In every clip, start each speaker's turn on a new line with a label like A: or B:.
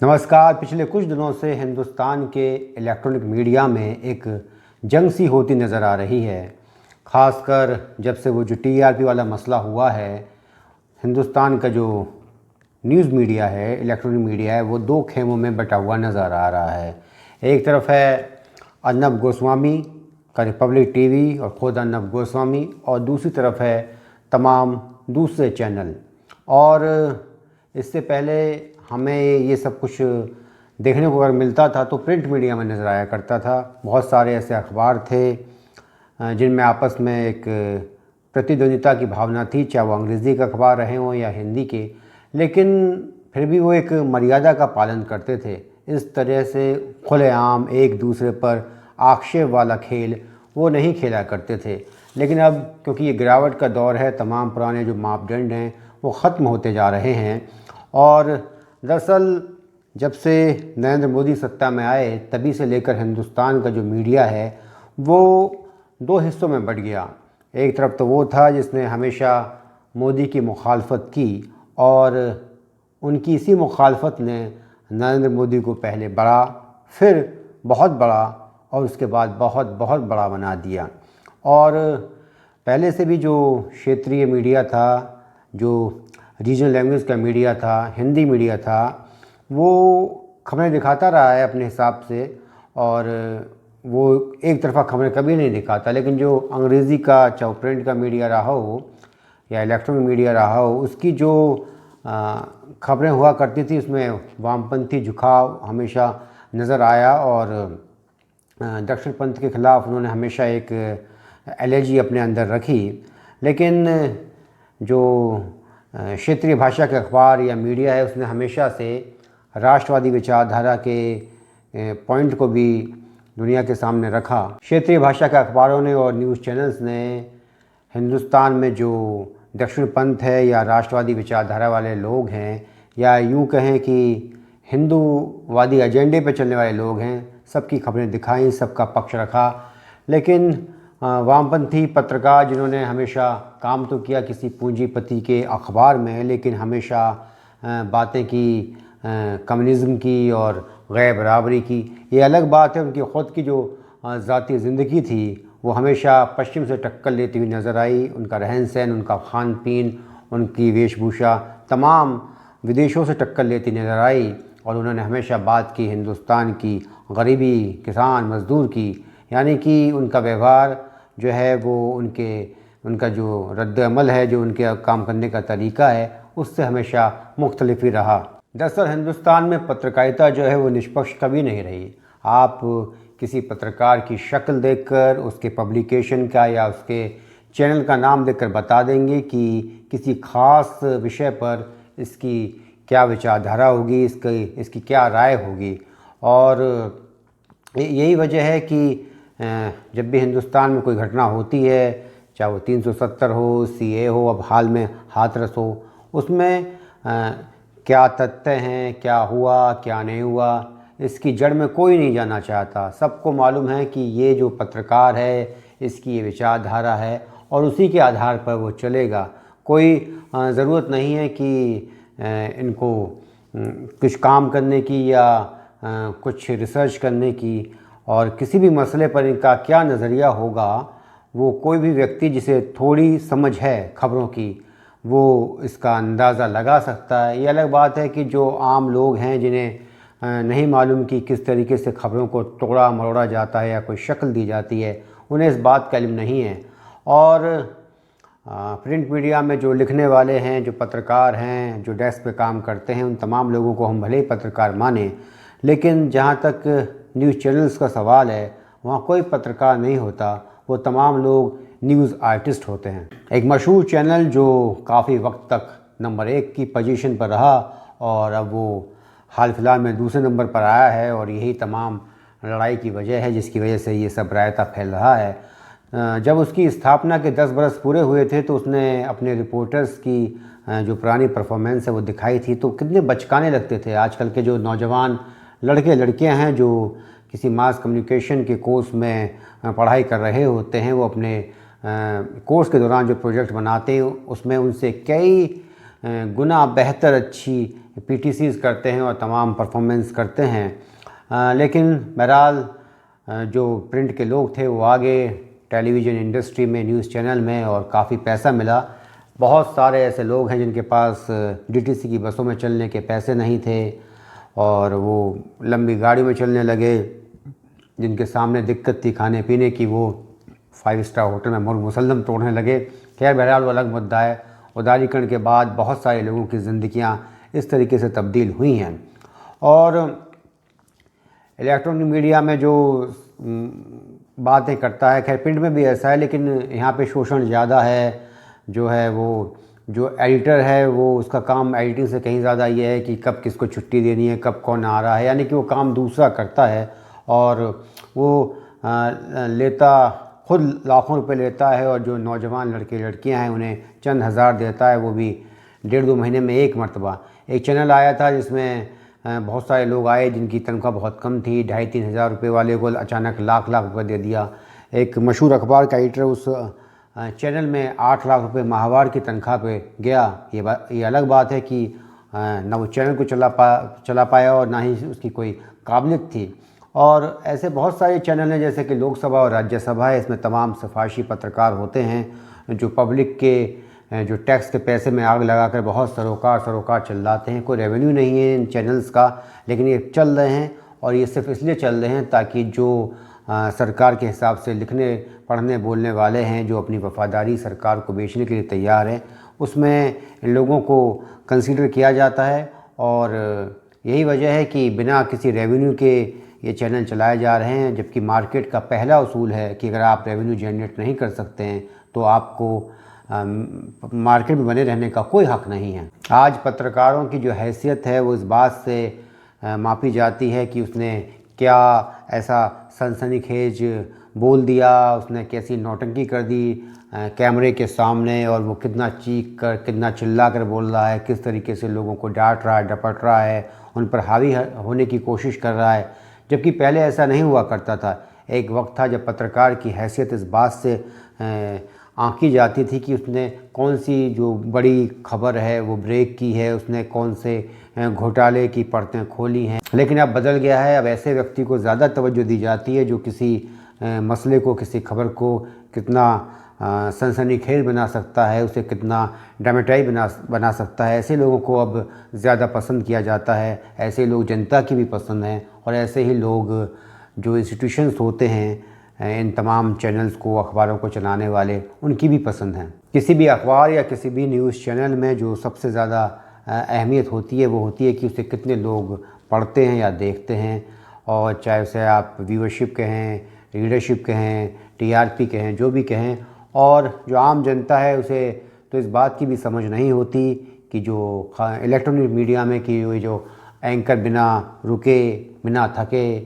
A: नमस्कार। पिछले कुछ दिनों से हिंदुस्तान के इलेक्ट्रॉनिक मीडिया में एक जंग सी होती नज़र आ रही है। ख़ासकर जब से वो जो टीआरपी वाला मसला हुआ है, हिंदुस्तान का जो न्यूज़ मीडिया है, इलेक्ट्रॉनिक मीडिया है, वो दो खेमों में बटा हुआ नज़र आ रहा है। एक तरफ है अर्नब गोस्वामी का रिपब्लिक टीवी और ख़ुद अर्नब गोस्वामी, और दूसरी तरफ है तमाम दूसरे चैनल। और इससे पहले हमें ये सब कुछ देखने को अगर मिलता था तो प्रिंट मीडिया में नज़र आया करता था। बहुत सारे ऐसे अखबार थे जिनमें आपस में एक प्रतिद्वंदिता की भावना थी, चाहे वो अंग्रेज़ी के अखबार रहे हों या हिंदी के, लेकिन फिर भी वो एक मर्यादा का पालन करते थे। इस तरह से खुलेआम एक दूसरे पर आक्षेप वाला खेल वो नहीं खेला करते थे। लेकिन अब क्योंकि ये गिरावट का दौर है, तमाम पुराने जो मापदंड हैं वो ख़त्म होते जा रहे हैं। और दरअसल जब से नरेंद्र मोदी सत्ता में आए तभी से लेकर हिंदुस्तान का जो मीडिया है वो दो हिस्सों में बँट गया। एक तरफ तो वो था जिसने हमेशा मोदी की मुखालफत की, और उनकी इसी मुखालफत ने नरेंद्र मोदी को पहले बड़ा, फिर बहुत बड़ा, और उसके बाद बहुत बहुत बड़ा बना दिया। और पहले से भी जो क्षेत्रीय मीडिया था, जो रीजनल लैंग्वेज का मीडिया था, हिंदी मीडिया था, वो खबरें दिखाता रहा है अपने हिसाब से, और वो एक तरफ़ा खबरें कभी नहीं दिखाता। लेकिन जो अंग्रेज़ी का चाहे प्रिंट का मीडिया रहा हो या इलेक्ट्रॉनिक मीडिया रहा हो, उसकी जो खबरें हुआ करती थी उसमें वामपंथी झुकाव हमेशा नज़र आया, और दक्षिणपंथ के ख़िलाफ़ उन्होंने हमेशा एक एलर्जी अपने अंदर रखी। लेकिन जो क्षेत्रीय भाषा के अखबार या मीडिया है उसने हमेशा से राष्ट्रवादी विचारधारा के पॉइंट को भी दुनिया के सामने रखा। क्षेत्रीय भाषा के अखबारों ने और न्यूज़ चैनल्स ने हिंदुस्तान में जो दक्षिणपंथ है या राष्ट्रवादी विचारधारा वाले लोग हैं, या यूँ कहें कि हिंदूवादी एजेंडे पर चलने वाले लोग हैं, सबकी खबरें दिखाई, सबका पक्ष रखा। लेकिन वामपंथी पत्रकार जिन्होंने हमेशा काम तो किया किसी पूंजीपति के अखबार में, लेकिन हमेशा बातें की कम्युनिज़्म की और गैर बराबरी की। ये अलग बात है, उनकी ख़ुद की जो ज़ाती ज़िंदगी थी वो हमेशा पश्चिम से टक्कर लेती हुई नज़र आई। उनका रहन सहन, उनका खान पीन, उनकी वेशभूषा तमाम विदेशों से टक्कर लेती नज़र आई। और उन्होंने हमेशा बात की हिंदुस्तान की गरीबी, किसान, मज़दूर की, यानी कि उनका व्यवहार जो है वो उनका जो रद्द-ए-अमल है, जो उनके काम करने का तरीका है, उससे हमेशा मुख्तलिफ ही रहा। दरअसल हिंदुस्तान में पत्रकारिता जो है वो निष्पक्ष कभी नहीं रही। आप किसी पत्रकार की शक्ल देखकर, उसके पब्लिकेशन का या उसके चैनल का नाम देखकर बता देंगे कि किसी ख़ास विषय पर इसकी क्या विचारधारा होगी, इसकी क्या राय होगी। और यही वजह है कि जब भी हिंदुस्तान में कोई घटना होती है, चाहे वो 370 हो, सीए हो, अब हाल में हाथरस हो, उसमें क्या तथ्य हैं, क्या हुआ, क्या नहीं हुआ, इसकी जड़ में कोई नहीं जाना चाहता। सबको मालूम है कि ये जो पत्रकार है इसकी ये विचारधारा है और उसी के आधार पर वो चलेगा। कोई ज़रूरत नहीं है कि इनको कुछ काम करने की या कुछ रिसर्च करने की, और किसी भी मसले पर इनका क्या नज़रिया होगा वो कोई भी व्यक्ति जिसे थोड़ी समझ है खबरों की वो इसका अंदाज़ा लगा सकता है। ये अलग बात है कि जो आम लोग हैं जिन्हें नहीं मालूम कि किस तरीके से खबरों को तोड़ा मरोड़ा जाता है या कोई शक्ल दी जाती है, उन्हें इस बात का इल्म नहीं है। और प्रिंट मीडिया में जो लिखने वाले हैं, जो पत्रकार हैं, जो डेस्क पे काम करते हैं, उन तमाम लोगों को हम भले ही पत्रकार माने, लेकिन जहाँ तक न्यूज़ चैनल्स का सवाल है वहाँ कोई पत्रकार नहीं होता, वो तमाम लोग न्यूज़ आर्टिस्ट होते हैं। एक मशहूर चैनल जो काफ़ी वक्त तक नंबर 1 की पोजीशन पर रहा और अब वो हाल फिलहाल में दूसरे नंबर पर आया है, और यही तमाम लड़ाई की वजह है जिसकी वजह से ये सब रायता फैल रहा है। जब उसकी स्थापना के 10 बरस पूरे हुए थे तो उसने अपने रिपोर्टर्स की जो पुरानी परफॉर्मेंस है वो दिखाई थी, तो कितने बचकाने लगते थे। आजकल के जो नौजवान लड़के लड़कियां हैं जो किसी मास कम्युनिकेशन के कोर्स में पढ़ाई कर रहे होते हैं, वो अपने कोर्स के दौरान जो प्रोजेक्ट बनाते हैं उसमें उनसे कई गुना बेहतर अच्छी पीटीसीज़ करते हैं और तमाम परफॉर्मेंस करते हैं। लेकिन बहरहाल जो प्रिंट के लोग थे वो आगे टेलीविज़न इंडस्ट्री में, न्यूज़ चैनल में, और काफ़ी पैसा मिला। बहुत सारे ऐसे लोग हैं जिनके पास डीटीसी की बसों में चलने के पैसे नहीं थे और वो लंबी गाड़ी में चलने लगे। जिनके सामने दिक्कत थी खाने पीने की, वो 5 स्टार होटल में मुसल्लम तोड़ने लगे। खैर बहरहाल वो अलग मुद्दा है। उदारीकरण के बाद बहुत सारे लोगों की ज़िंदगियां इस तरीके से तब्दील हुई हैं। और इलेक्ट्रॉनिक मीडिया में जो बातें करता है, खैर प्रिंट में भी ऐसा है, लेकिन यहाँ पे शोषण ज़्यादा है। जो है वो जो एडिटर है वो उसका काम एडिटिंग से कहीं ज़्यादा ये है कि कब किसको छुट्टी देनी है, कब कौन आ रहा है, यानी कि वो काम दूसरा करता है और वो लेता खुद लाखों रुपए लेता है और जो नौजवान लड़के लड़कियां हैं उन्हें चंद हज़ार देता है, वो भी 1.5-2 महीने में एक मरतबा। एक चैनल आया था जिसमें बहुत सारे लोग आए जिनकी तनख्वाह बहुत कम थी, 2,500-3 हज़ार रुपये वाले को अचानक लाख रुपये दे दिया। एक मशहूर अखबार का एडिटर उस चैनल में 8 लाख रुपये माहवार की तनख्वाह पे गया। ये अलग बात है कि ना वो चैनल को चला पाया और ना ही उसकी कोई काबिलियत थी। और ऐसे बहुत सारे चैनल हैं जैसे कि लोकसभा और राज्यसभा है, इसमें तमाम सिफारशी पत्रकार होते हैं जो पब्लिक के जो टैक्स के पैसे में आग लगाकर बहुत सरोकार चिल्लाते हैं। कोई रेवेन्यू नहीं है इन चैनल्स का, लेकिन ये चल रहे हैं और ये सिर्फ इसलिए चल रहे हैं ताकि जो सरकार के हिसाब से लिखने पढ़ने बोलने वाले हैं, जो अपनी वफादारी सरकार को बेचने के लिए तैयार हैं, उसमें इन लोगों को कंसीडर किया जाता है। और यही वजह है कि बिना किसी रेवेन्यू के ये चैनल चलाए जा रहे हैं, जबकि मार्केट का पहला उसूल है कि अगर आप रेवेन्यू जनरेट नहीं कर सकते हैं तो आपको मार्केट में बने रहने का कोई हक़ नहीं है। आज पत्रकारों की जो हैसियत है वो इस बात से मापी जाती है कि उसने क्या ऐसा सनसनीखेज बोल दिया, उसने कैसी नौटंकी कर दी कैमरे के सामने, और वो कितना चीख कर कितना चिल्ला कर बोल रहा है, किस तरीके से लोगों को डांट रहा है, डपट रहा है, उन पर हावी होने की कोशिश कर रहा है, जबकि पहले ऐसा नहीं हुआ करता था। एक वक्त था जब पत्रकार की हैसियत इस बात से आंकी जाती थी कि उसने कौन सी जो बड़ी खबर है वो ब्रेक की है, उसने कौन से घोटाले की परतें खोली हैं। लेकिन अब बदल गया है। अब ऐसे व्यक्ति को ज़्यादा तवज्जो दी जाती है जो किसी मसले को, किसी खबर को कितना सनसनीखेज बना सकता है, उसे कितना ड्रामेटाइज बना सकता है। ऐसे लोगों को अब ज़्यादा पसंद किया जाता है। ऐसे लोग जनता की भी पसंद हैं और ऐसे ही लोग जो इंस्टीट्यूशंस होते हैं, इन तमाम चैनल्स को, अखबारों को चलाने वाले, उनकी भी पसंद है। किसी भी अखबार या किसी भी न्यूज़ चैनल में जो सबसे ज़्यादा अहमियत होती है वो होती है कि उसे कितने लोग पढ़ते हैं या देखते हैं। और चाहे उसे आप व्यूअरशिप कहें, रीडरशिप कहें, टीआरपी कहें, जो भी कहें। और जो आम जनता है उसे तो इस बात की भी समझ नहीं होती कि जो इलेक्ट्रॉनिक मीडिया में कि ये जो एंकर बिना रुके, बिना थके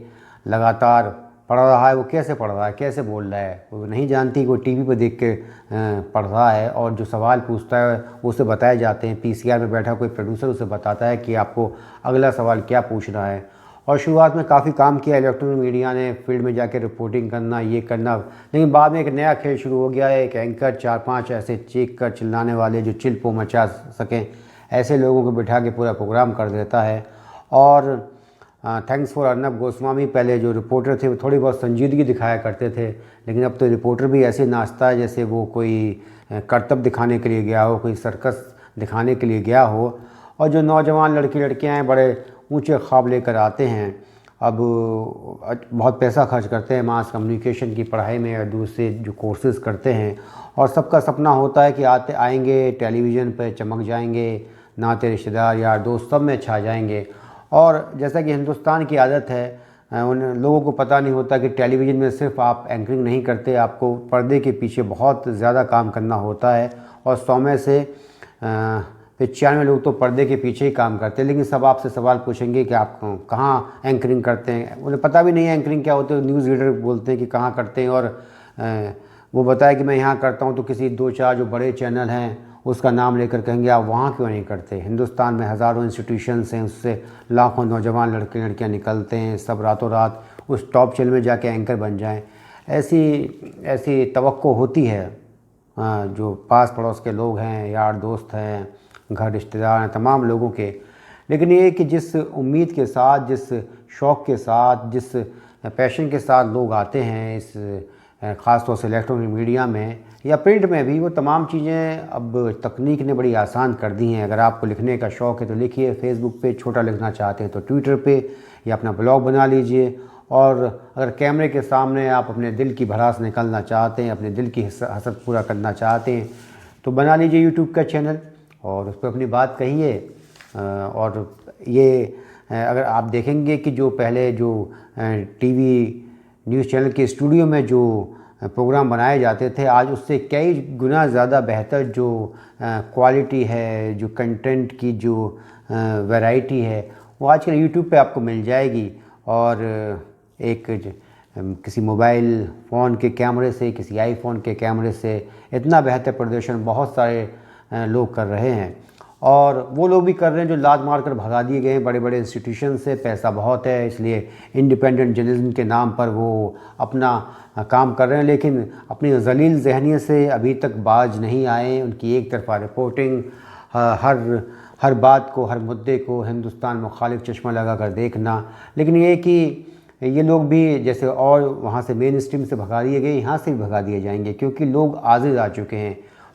A: लगातार पढ़ रहा है, वो कैसे पढ़ रहा है, कैसे बोल रहा है, वो नहीं जानती। वो टीवी पर देख के पढ़ रहा है और जो सवाल पूछता है वो उसे बताए जाते हैं। पीसीआर में बैठा कोई प्रोड्यूसर उसे बताता है कि आपको अगला सवाल क्या पूछना है। और शुरुआत में काफ़ी काम किया इलेक्ट्रॉनिक मीडिया ने, फील्ड में जाके रिपोर्टिंग करना, ये करना, लेकिन बाद में एक नया खेल शुरू हो गया है। एक एंकर 4-5 ऐसे चीख कर चिल्लाने वाले जो चिल्पो मचा सकें, ऐसे लोगों को बिठा के पूरा प्रोग्राम कर देता है। और थैंक्स फॉर अर्नब गोस्वामी, पहले जो रिपोर्टर थे वो थोड़ी बहुत संजीदगी दिखाया करते थे, लेकिन अब तो रिपोर्टर भी ऐसे नाचता है जैसे वो कोई करतब दिखाने के लिए गया हो, कोई सर्कस दिखाने के लिए गया हो। और जो नौजवान लड़की लड़कियां हैं बड़े ऊंचे ख्वाब लेकर आते हैं, अब बहुत पैसा खर्च करते हैं मास कम्युनिकेशन की पढ़ाई में और दूसरे जो कोर्सेज़ करते हैं, और सबका सपना होता है कि आएंगे टेलीविज़न पर चमक जाएंगे, नाते रिश्तेदार यार दोस्त सब में छा जाएंगे। और जैसा कि हिंदुस्तान की आदत है, उन लोगों को पता नहीं होता कि टेलीविज़न में सिर्फ आप एंकरिंग नहीं करते, आपको पर्दे के पीछे बहुत ज़्यादा काम करना होता है। और 100 में से 95 लोग तो पर्दे के पीछे ही काम करते हैं, लेकिन सब आपसे सवाल पूछेंगे कि आप कहाँ एंकरिंग करते हैं। उन्हें पता भी नहीं है एंकरिंग क्या होती है। न्यूज़ रीडर बोलते हैं कि कहाँ करते हैं, और वो बताया कि मैं यहाँ करता हूँ, तो किसी 2-4 जो बड़े चैनल हैं उसका नाम लेकर कहेंगे आप वहाँ क्यों नहीं करते। हिंदुस्तान में हज़ारों इंस्टीट्यूशंस हैं, उससे लाखों नौजवान लड़के लड़कियाँ निकलते हैं, सब रातों रात उस टॉप चैनल में जाके एंकर बन जाएं। ऐसी तवक्को होती है जो पास पड़ोस के लोग हैं, यार दोस्त हैं, घर रिश्तेदार हैं, तमाम लोगों के। लेकिन ये कि जिस उम्मीद के साथ, जिस शौक़ के साथ, जिस पैशन के साथ लोग आते हैं इस ख़ास तौर से इलेक्ट्रॉनिक मीडिया में या प्रिंट में भी, वो तमाम चीज़ें अब तकनीक ने बड़ी आसान कर दी हैं। अगर आपको लिखने का शौक़ है तो लिखिए फेसबुक पे, छोटा लिखना चाहते हैं तो ट्विटर पे या अपना ब्लॉग बना लीजिए, और अगर कैमरे के सामने आप अपने दिल की भड़ास निकालना चाहते हैं, अपने दिल की हसरत पूरा करना चाहते हैं तो बना लीजिए यूट्यूब का चैनल और उस पर अपनी बात कहिए। और ये अगर आप देखेंगे कि जो पहले जो टीवी न्यूज़ चैनल के स्टूडियो में जो प्रोग्राम बनाए जाते थे, आज उससे कई गुना ज़्यादा बेहतर जो क्वालिटी है, जो कंटेंट की जो वैरायटी है, वो आजकल यूट्यूब पे आपको मिल जाएगी। और एक किसी मोबाइल फ़ोन के कैमरे से, किसी आईफोन के कैमरे से इतना बेहतर प्रदर्शन बहुत सारे लोग कर रहे हैं, और वो लोग भी कर रहे हैं जो लात मार कर भगा दिए गए हैं बड़े बड़े इंस्टीट्यूशन से। पैसा बहुत है इसलिए इंडिपेंडेंट जर्नलिज्म के नाम पर वो अपना काम कर रहे हैं, लेकिन अपनी ज़लील ज़हनियत से अभी तक बाज नहीं आए। उनकी एक तरफा रिपोर्टिंग, हर बात को, हर मुद्दे को हिंदुस्तान मुखालिफ चश्मा लगा कर देखना। लेकिन ये कि ये लोग भी जैसे और वहाँ से मेन स्ट्रीम से भगा दिए गए, यहाँ से भी भगा दिए जाएंगे, क्योंकि लोग आज़िज़ आ चुके हैं।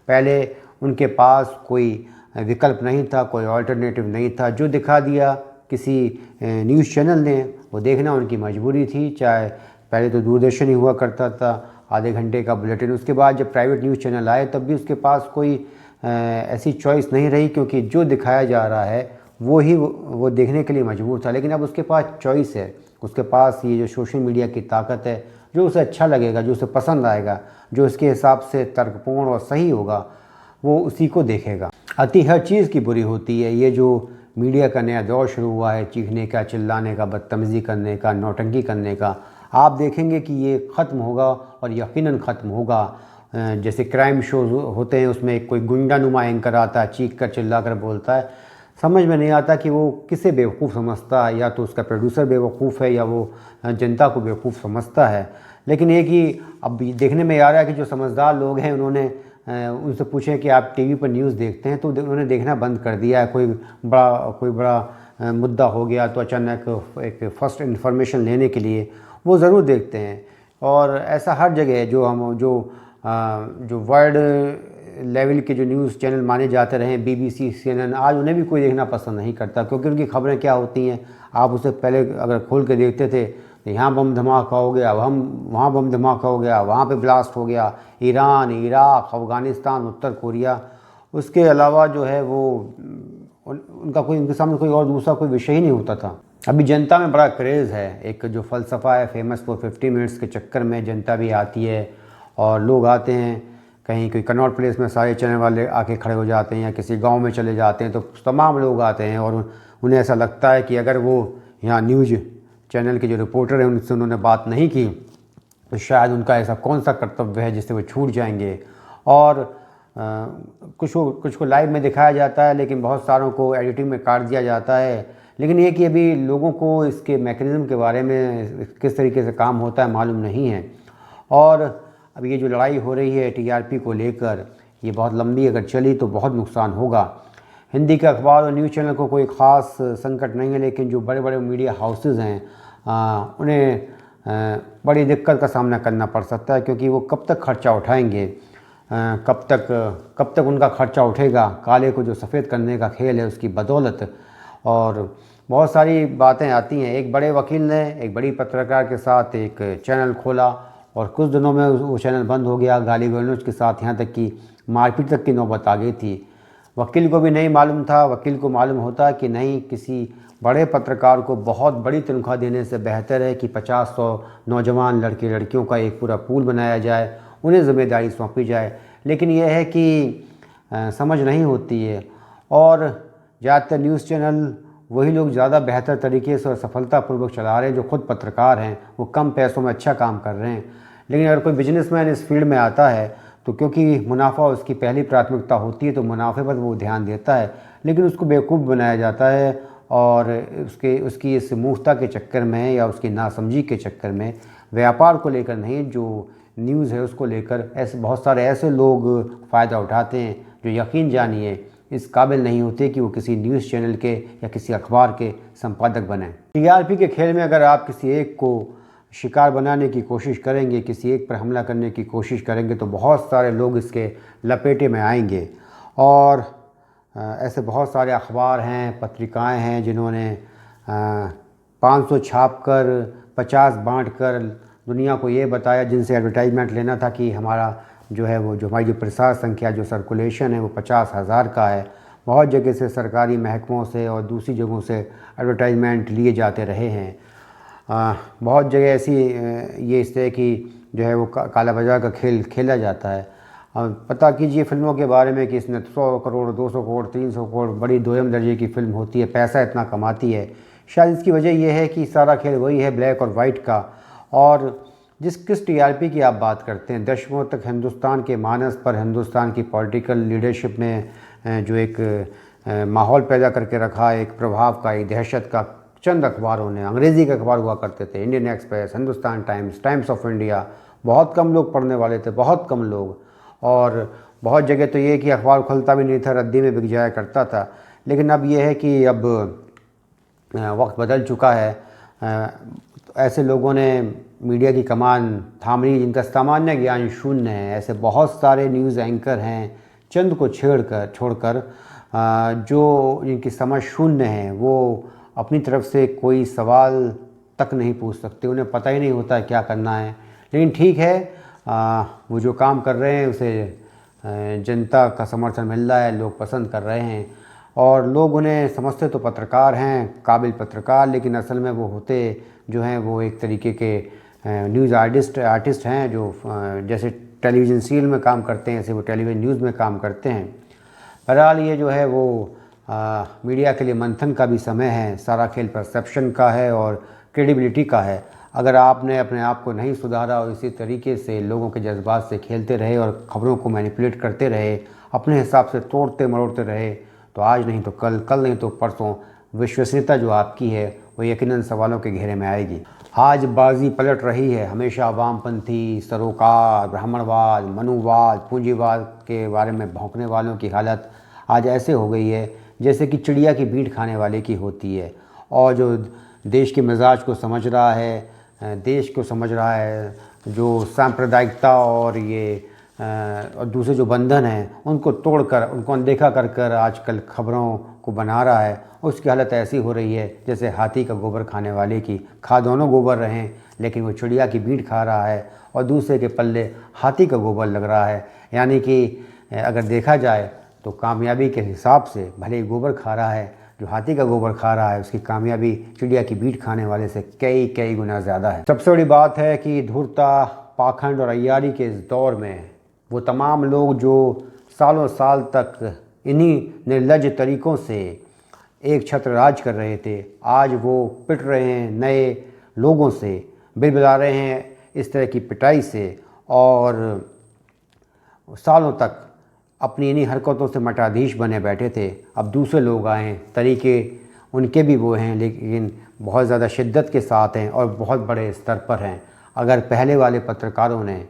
A: पहले उनके पास कोई विकल्प नहीं था, कोई अल्टरनेटिव नहीं था। जो दिखा दिया किसी न्यूज़ चैनल ने वो देखना उनकी मजबूरी थी। चाहे पहले तो दूरदर्शन ही हुआ करता था, आधे घंटे का बुलेटिन। उसके बाद जब प्राइवेट न्यूज़ चैनल आए तब भी उसके पास कोई ऐसी चॉइस नहीं रही, क्योंकि जो दिखाया जा रहा है वो देखने के लिए मजबूर था। लेकिन अब उसके पास चॉइस है, उसके पास ये जो सोशल मीडिया की ताकत है, जो उसे अच्छा लगेगा, जो उसे पसंद आएगा, जो उसके हिसाब से तर्कपूर्ण और सही होगा, वो उसी को देखेगा। अति हर चीज़ की बुरी होती है। ये जो मीडिया का नया दौर शुरू हुआ है, चीखने का, चिल्लाने का, बदतमीज़ी करने का, नौटंकी करने का, आप देखेंगे कि ये ख़त्म होगा और यकीनन ख़त्म होगा। जैसे क्राइम शोज़ होते हैं, उसमें कोई गुंडानुमा एंकर आता है, चीख कर चिल्ला कर बोलता है, समझ में नहीं आता कि वो किसे बेवकूफ़ समझता है, या तो उसका प्रोड्यूसर बेवकूफ़ है या वो जनता को बेवकूफ़ समझता है। लेकिन ये कि अब देखने में आ रहा है कि जो समझदार लोग हैं उन्होंने उनसे पूछें कि आप टीवी पर न्यूज़ देखते हैं, तो उन्होंने देखना बंद कर दिया है। कोई बड़ा मुद्दा हो गया तो अचानक एक फ़र्स्ट इन्फॉर्मेशन लेने के लिए वो ज़रूर देखते हैं। और ऐसा हर जगह है। जो वर्ल्ड लेवल के जो न्यूज़ चैनल माने जाते रहे, BBC, CNN, आज उन्हें भी कोई देखना पसंद नहीं करता, क्योंकि उनकी खबरें क्या होती हैं, आप उसे पहले अगर खोल के देखते थे तो यहाँ बम धमाका हो गया, वहाँ बम धमाका हो गया, वहाँ पे ब्लास्ट हो गया, ईरान, इराक़, अफ़गानिस्तान, उत्तर कोरिया। उसके अलावा जो है वो उनके सामने कोई और दूसरा कोई विषय ही नहीं होता था। अभी जनता में बड़ा क्रेज़ है। एक जो फ़लसफ़ा है फेमस फॉर 50 मिनट्स के चक्कर में जनता भी आती है, और लोग आते हैं कहीं कोई कनॉट प्लेस में सारे चैनल वाले आके खड़े हो जाते हैं, या किसी गांव में चले जाते हैं तो तमाम लोग आते हैं, और उन्हें ऐसा लगता है कि अगर वो यहाँ न्यूज़ चैनल के जो रिपोर्टर हैं उनसे उन्होंने बात नहीं की तो शायद उनका ऐसा कौन सा कर्तव्य है जिससे वो छूट जाएंगे। और कुछ को लाइव में दिखाया जाता है, लेकिन बहुत सारों को एडिटिंग में काट दिया जाता है। लेकिन ये कि अभी लोगों को इसके मैकेनिज़्म के बारे में किस तरीके से काम होता है मालूम नहीं है। और अब ये जो लड़ाई हो रही है TRP को लेकर, ये बहुत लंबी अगर चली तो बहुत नुकसान होगा। हिंदी के अखबार और न्यूज़ चैनल को कोई ख़ास संकट नहीं है, लेकिन जो बड़े बड़े मीडिया हाउसेज़ हैं उन्हें बड़ी दिक्कत का सामना करना पड़ सकता है, क्योंकि वो कब तक खर्चा उठाएंगे, कब तक उनका खर्चा उठेगा काले को जो सफ़ेद करने का खेल है उसकी बदौलत। और बहुत सारी बातें आती हैं। एक बड़े वकील ने एक बड़ी पत्रकार के साथ एक चैनल खोला और कुछ दिनों में वो चैनल बंद हो गया, गाली गलौज के साथ, यहाँ तक कि मारपीट तक की नौबत आ गई थी। वकील को भी नहीं मालूम था। वकील को मालूम होता कि नहीं, किसी बड़े पत्रकार को बहुत बड़ी तनख्वाह देने से बेहतर है कि 50-100 नौजवान लड़के लड़कियों का एक पूरा पूल बनाया जाए, उन्हें ज़िम्मेदारी सौंपी जाए। लेकिन यह है कि समझ नहीं होती है। और ज़्यादातर न्यूज़ चैनल वही लोग ज़्यादा बेहतर तरीके से और सफलतापूर्वक चला रहे हैं जो खुद पत्रकार हैं, वो कम पैसों में अच्छा काम कर रहे हैं। लेकिन अगर कोई बिजनेसमैन इस फील्ड में आता है तो क्योंकि मुनाफा उसकी पहली प्राथमिकता होती है तो मुनाफे पर वो ध्यान देता है, लेकिन उसको बेवकूफ़ बनाया जाता है। और उसकी इस मूर्खता के चक्कर में या उसकी नासमझी के चक्कर में, व्यापार को लेकर नहीं, जो न्यूज़ है उसको लेकर ऐसे बहुत सारे ऐसे लोग फ़ायदा उठाते हैं जो यकीन जानिए इस काबिल नहीं होते कि वो किसी न्यूज़ चैनल के या किसी अखबार के संपादक बने। टीआरपी के खेल में अगर आप किसी एक को शिकार बनाने की कोशिश करेंगे, किसी एक पर हमला करने की कोशिश करेंगे, तो बहुत सारे लोग इसके लपेटे में आएंगे। और ऐसे बहुत सारे अखबार हैं, पत्रिकाएं हैं जिन्होंने 500 छाप कर 50 बांट कर दुनिया को ये बताया, जिनसे एडवर्टाइजमेंट लेना था कि हमारा जो है वो जो हमारी जो प्रसार संख्या जो सर्कुलेशन है वो 50,000 का है। बहुत जगह से सरकारी महकमों से और दूसरी जगहों से एडवर्टाइजमेंट लिए जाते रहे हैं। बहुत जगह ऐसी ये इस तरह की जो है वो काला बाजार का खेल खेला जाता है। पता कीजिए फिल्मों के बारे में कि इसने 100 करोड़ 200 करोड़ 300 करोड़ बड़ी दोयम दर्जे की फ़िल्म होती है, पैसा इतना कमाती है। शायद इसकी वजह यह है कि सारा खेल वही है, ब्लैक और वाइट का। और किस टीआरपी की आप बात करते हैं, दशकों तक हिंदुस्तान के मानस पर, हिंदुस्तान की पॉलिटिकल लीडरशिप ने जो एक माहौल पैदा करके रखा, एक प्रभाव का, एक दहशत का। चंद अखबारों ने, अंग्रेज़ी के अखबार हुआ करते थे, Indian express, Hindustan times, times of India, बहुत कम लोग पढ़ने वाले थे, बहुत कम लोग। और बहुत जगह तो ये कि अखबार खुलता भी नहीं था, रद्दी में बिक जाया करता था। लेकिन अब ये है कि अब वक्त बदल चुका है। ऐसे लोगों ने मीडिया की कमान थाम ली जिनका सामान्य ज्ञान शून्य है। ऐसे बहुत सारे न्यूज़ एंकर हैं, चंद को छोड़कर जो जिनकी समझ शून्य है, वो अपनी तरफ से कोई सवाल तक नहीं पूछ सकते, उन्हें पता ही नहीं होता क्या करना है। लेकिन ठीक है, वो जो काम कर रहे हैं उसे जनता का समर्थन मिल रहा है, लोग पसंद कर रहे हैं। और लोग उन्हें समझते तो पत्रकार हैं, काबिल पत्रकार, लेकिन असल में वो होते जो हैं वो एक तरीके के न्यूज़ आर्टिस्ट हैं, जो जैसे टेलीविज़न सीरियल में काम करते हैं ऐसे वो टेलीविज़न न्यूज़ में काम करते हैं। बहरहाल ये जो है वो मीडिया के लिए मंथन का भी समय है। सारा खेल परसेप्शन का है और क्रेडिबिलिटी का है। अगर आपने अपने आप को नहीं सुधारा और इसी तरीके से लोगों के जज्बात से खेलते रहे और ख़बरों को मैनिपुलेट करते रहे, अपने हिसाब से तोड़ते मरोड़ते रहे, तो आज नहीं तो कल, कल नहीं तो परसों विश्वसनीयता जो आपकी है वो यकीनन सवालों के घेरे में आएगी। आज बाजी पलट रही है। हमेशा वामपंथी, सरोकार, ब्राह्मणवाद, मनुवाद, पूंजीवाद के बारे में भौंकने वालों की हालत आज ऐसे हो गई है जैसे कि चिड़िया की बीट खाने वाले की होती है। और जो देश के मिजाज को समझ रहा है, देश को समझ रहा है, जो सांप्रदायिकता और ये और दूसरे जो बंधन हैं उनको तोड़कर, उनको अनदेखा कर कर आजकल खबरों को बना रहा है, उसकी हालत ऐसी हो रही है जैसे हाथी का गोबर खाने वाले की। खा दोनों गोबर रहे हैं, लेकिन वो चिड़िया की बीट खा रहा है और दूसरे के पल्ले हाथी का गोबर लग रहा है। यानी कि अगर देखा जाए तो कामयाबी के हिसाब से भले ही गोबर खा रहा है, जो हाथी का गोबर खा रहा है उसकी कामयाबी चिड़िया की बीट खाने वाले से कई गुना ज़्यादा है। सबसे बड़ी बात है कि धूर्ता, पाखंड और अय्यारी के इस दौर में वो तमाम लोग जो सालों साल तक इन्हीं निर्लज तरीक़ों से एक छत्र राज कर रहे थे, आज वो पिट रहे हैं नए लोगों से, बिलबिला रहे हैं इस तरह की पिटाई से। और सालों तक अपनी इन्हीं हरकतों से मठाधीश बने बैठे थे। अब दूसरे लोग आए, तरीके उनके भी वो हैं, लेकिन बहुत ज़्यादा शिद्दत के साथ हैं और बहुत बड़े स्तर पर हैं। अगर पहले वाले पत्रकारों ने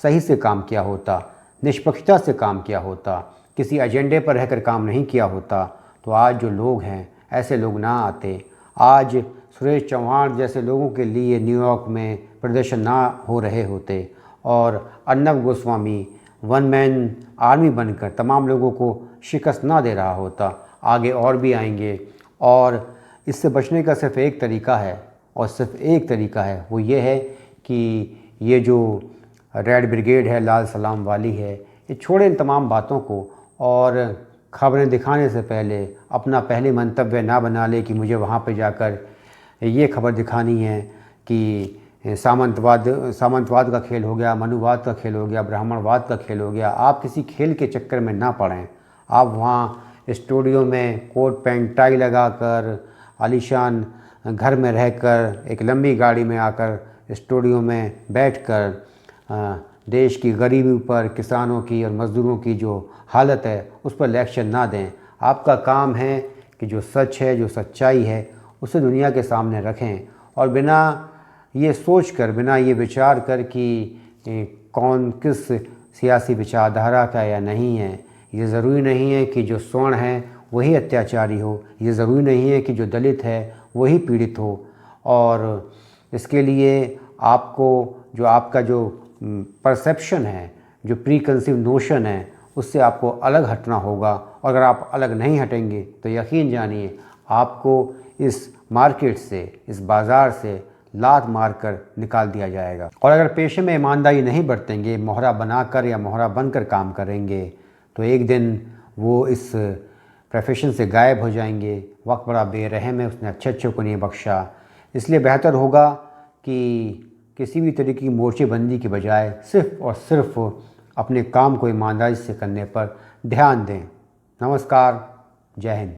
A: सही से काम किया होता, निष्पक्षता से काम किया होता, किसी एजेंडे पर रहकर काम नहीं किया होता, तो आज जो लोग हैं ऐसे लोग ना आते। आज सुरेश चौहान जैसे लोगों के लिए न्यूयॉर्क में प्रदर्शन ना हो रहे होते और Arnab Goswami one man army बनकर तमाम लोगों को शिकस्त ना दे रहा होता। आगे और भी आएंगे और इससे बचने का सिर्फ एक तरीका है, और सिर्फ एक तरीका है, वो ये है कि ये जो रेड ब्रिगेड है, लाल सलाम वाली है, ये छोड़े इन तमाम बातों को और खबरें दिखाने से पहले अपना पहले मंतव्य ना बना ले कि मुझे वहाँ पे जाकर ये खबर दिखानी है कि सामंतवाद का खेल हो गया, मनुवाद का खेल हो गया, ब्राह्मणवाद का खेल हो गया। आप किसी खेल के चक्कर में ना पड़ें। आप वहाँ स्टूडियो में कोट पैंट टाई लगाकर, आलीशान घर में रहकर, एक लंबी गाड़ी में आकर स्टूडियो में बैठकर देश की गरीबी पर, किसानों की और मज़दूरों की जो हालत है उस पर लेक्चर ना दें। आपका काम है कि जो सच है, जो सच्चाई है, उसे दुनिया के सामने रखें और बिना ये सोचकर, बिना ये विचार कर कि कौन किस सियासी विचारधारा का या नहीं है, ये ज़रूरी नहीं है कि जो स्वर्ण है वही अत्याचारी हो, ये ज़रूरी नहीं है कि जो दलित है वही पीड़ित हो। और इसके लिए आपको जो आपका जो परसेप्शन है, जो प्री कंसीव नोशन है, उससे आपको अलग हटना होगा। और अगर आप अलग नहीं हटेंगे तो यकीन जानिए आपको इस मार्केट से, इस बाज़ार से लात मारकर निकाल दिया जाएगा। और अगर पेशे में ईमानदारी नहीं बरतेंगे, मोहरा बनाकर या मोहरा बनकर काम करेंगे, तो एक दिन वो इस प्रोफेशन से गायब हो जाएंगे। वक्त बड़ा बेरहम है, उसने अच्छे अच्छे को नहीं बख्शा। इसलिए बेहतर होगा कि किसी भी तरीके की मोर्चेबंदी के बजाय सिर्फ़ और सिर्फ अपने काम को ईमानदारी से करने पर ध्यान दें। नमस्कार, जय हिंद।